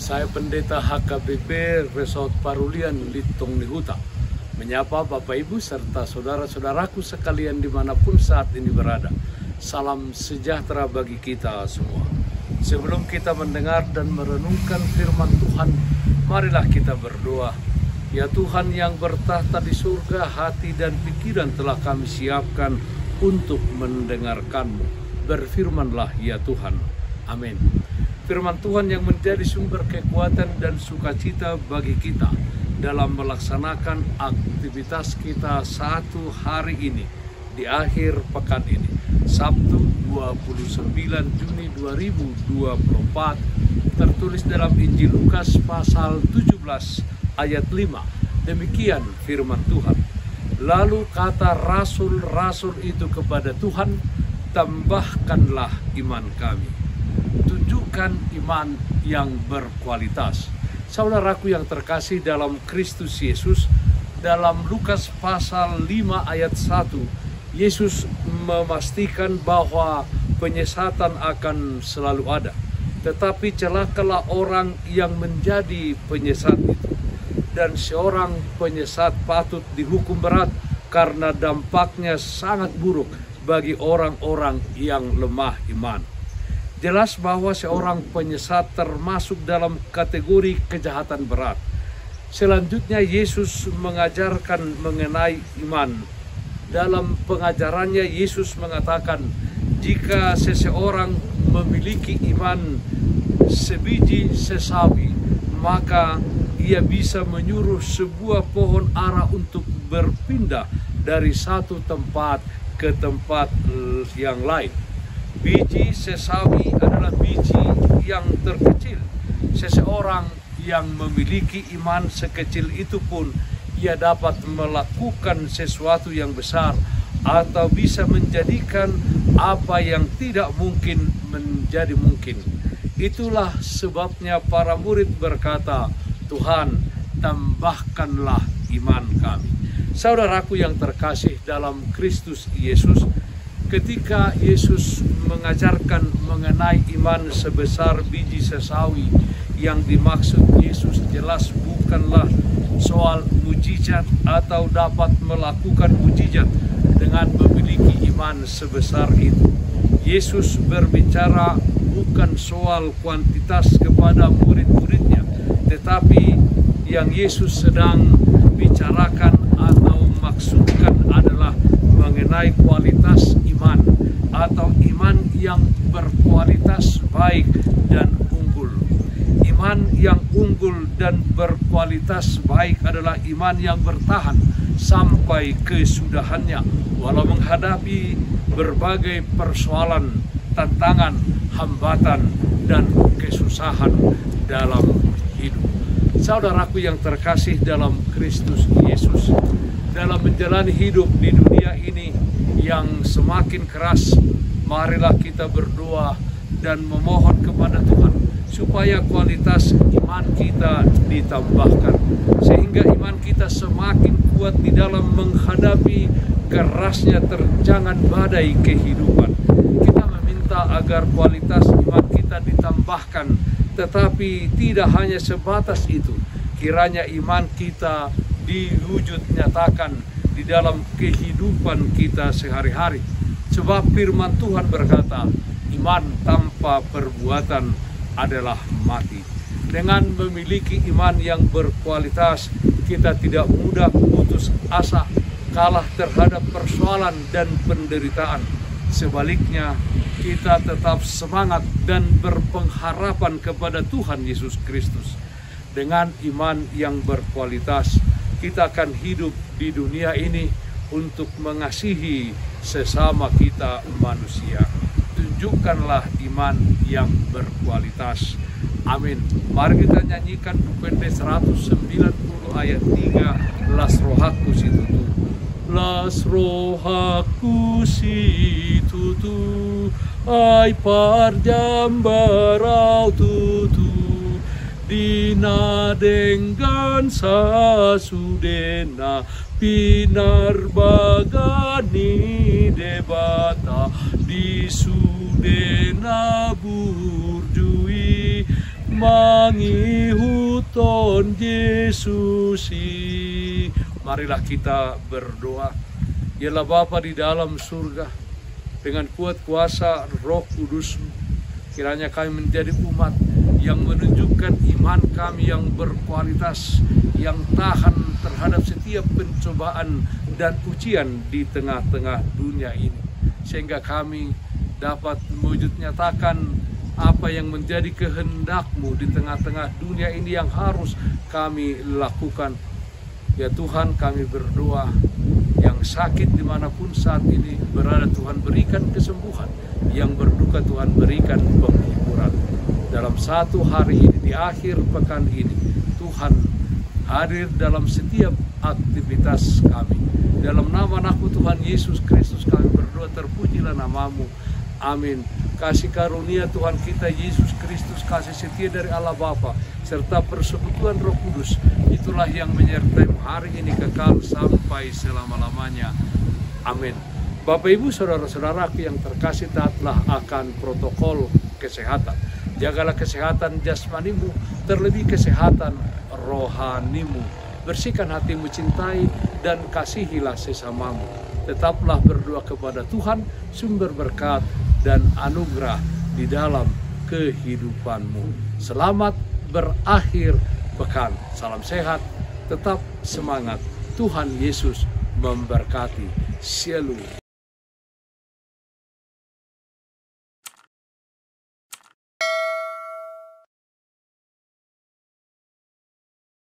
Saya Pendeta HKBP Resort Parulian Litong Nihuta menyapa Bapak Ibu serta saudara-saudaraku sekalian dimanapun saat ini berada. Salam sejahtera bagi kita semua. Sebelum kita mendengar dan merenungkan firman Tuhan, marilah kita berdoa. Ya Tuhan yang bertahta di surga, hati dan pikiran telah kami siapkan untuk mendengarkan-Mu. Berfirmanlah ya Tuhan. Amin. Firman Tuhan yang menjadi sumber kekuatan dan sukacita bagi kita dalam melaksanakan aktivitas kita satu hari ini di akhir pekan ini, Sabtu 29 Juni 2024, tertulis dalam Injil Lukas pasal 17 ayat 5. Demikian firman Tuhan. Lalu kata rasul-rasul itu kepada Tuhan, tambahkanlah iman kami. Tunjukkan iman yang berkualitas. Saudaraku yang terkasih dalam Kristus Yesus, dalam Lukas pasal 5 ayat 1, Yesus memastikan bahwa penyesatan akan selalu ada. Tetapi celakalah orang yang menjadi penyesat itu. Dan seorang penyesat patut dihukum berat karena dampaknya sangat buruk bagi orang-orang yang lemah iman. Jelas bahwa seorang penyesat termasuk dalam kategori kejahatan berat. Selanjutnya Yesus mengajarkan mengenai iman. Dalam pengajarannya Yesus mengatakan, jika seseorang memiliki iman sebiji sesawi, maka ia bisa menyuruh sebuah pohon ara untuk berpindah dari satu tempat ke tempat yang lain. Biji sesawi adalah biji yang terkecil. Seseorang yang memiliki iman sekecil itu pun ia dapat melakukan sesuatu yang besar atau bisa menjadikan apa yang tidak mungkin menjadi mungkin. Itulah sebabnya para murid berkata, Tuhan, tambahkanlah iman kami. Saudaraku yang terkasih dalam Kristus Yesus, ketika Yesus mengajarkan mengenai iman sebesar biji sesawi, yang dimaksud Yesus jelas bukanlah soal mujizat atau dapat melakukan mujizat dengan memiliki iman sebesar itu. Yesus berbicara bukan soal kuantitas kepada murid-muridnya, tetapi yang Yesus sedang bicarakan atau maksudkan adalah mengenai kualitas iman atau iman yang berkualitas baik dan unggul. Iman yang unggul dan berkualitas baik adalah iman yang bertahan sampai kesudahannya walau menghadapi berbagai persoalan, tantangan, hambatan, dan kesusahan dalam hidup. Saudaraku yang terkasih dalam Kristus Yesus, dalam menjalani hidup di dunia ini yang semakin keras, marilah kita berdoa dan memohon kepada Tuhan supaya kualitas iman kita ditambahkan, sehingga iman kita semakin kuat di dalam menghadapi kerasnya terjangan badai kehidupan. Kita meminta agar kualitas iman kita ditambahkan, tetapi tidak hanya sebatas itu. Kiranya iman kita diwujud nyatakan di dalam kehidupan kita sehari-hari. Sebab firman Tuhan berkata, iman tanpa perbuatan adalah mati. Dengan memiliki iman yang berkualitas, kita tidak mudah putus asa, kalah terhadap persoalan dan penderitaan. Sebaliknya, kita tetap semangat dan berpengharapan kepada Tuhan Yesus Kristus. Dengan iman yang berkualitas, kita akan hidup di dunia ini untuk mengasihi sesama kita manusia. Tunjukkanlah iman yang berkualitas. Amin. Mari kita nyanyikan UPT 190 ayat 3, Las Rohaku Situtu. Las Rohaku Situtu, ai parjambarau tutu, dina dengan sasudena pinar bagani debata di sudena burjui mangihuton Yesusi. Marilah kita berdoa. Ialah Bapa di dalam surga, dengan kuat kuasa Roh Kudus, kiranya kami menjadi umat yang menunjukkan iman kami yang berkualitas, yang tahan terhadap setiap pencobaan dan ujian di tengah-tengah dunia ini, sehingga kami dapat mewujud nyatakan apa yang menjadi kehendak-Mu di tengah-tengah dunia ini yang harus kami lakukan. Ya Tuhan, kami berdoa, yang sakit dimanapun saat ini berada, Tuhan berikan kesembuhan, yang berduka Tuhan berikan penghiburan. Dalam satu hari ini, di akhir pekan ini, Tuhan hadir dalam setiap aktivitas kami. Dalam nama anakmu Tuhan Yesus Kristus kami berdoa, terpujilah nama-Mu. Amin. Kasih karunia Tuhan kita Yesus Kristus, kasih setia dari Allah Bapa, serta persekutuan Roh Kudus, itulah yang menyertai hari ini kekal sampai selama-lamanya. Amin. Bapak Ibu saudara-saudaraku yang terkasih, taatlah akan protokol kesehatan. Jagalah kesehatan jasmanimu, terlebih kesehatan rohanimu. Bersihkan hatimu, cintai dan kasihilah sesamamu. Tetaplah berdoa kepada Tuhan, sumber berkat dan anugerah di dalam kehidupanmu. Selamat berakhir pekan. Salam sehat, tetap semangat. Tuhan Yesus memberkati. Shalom.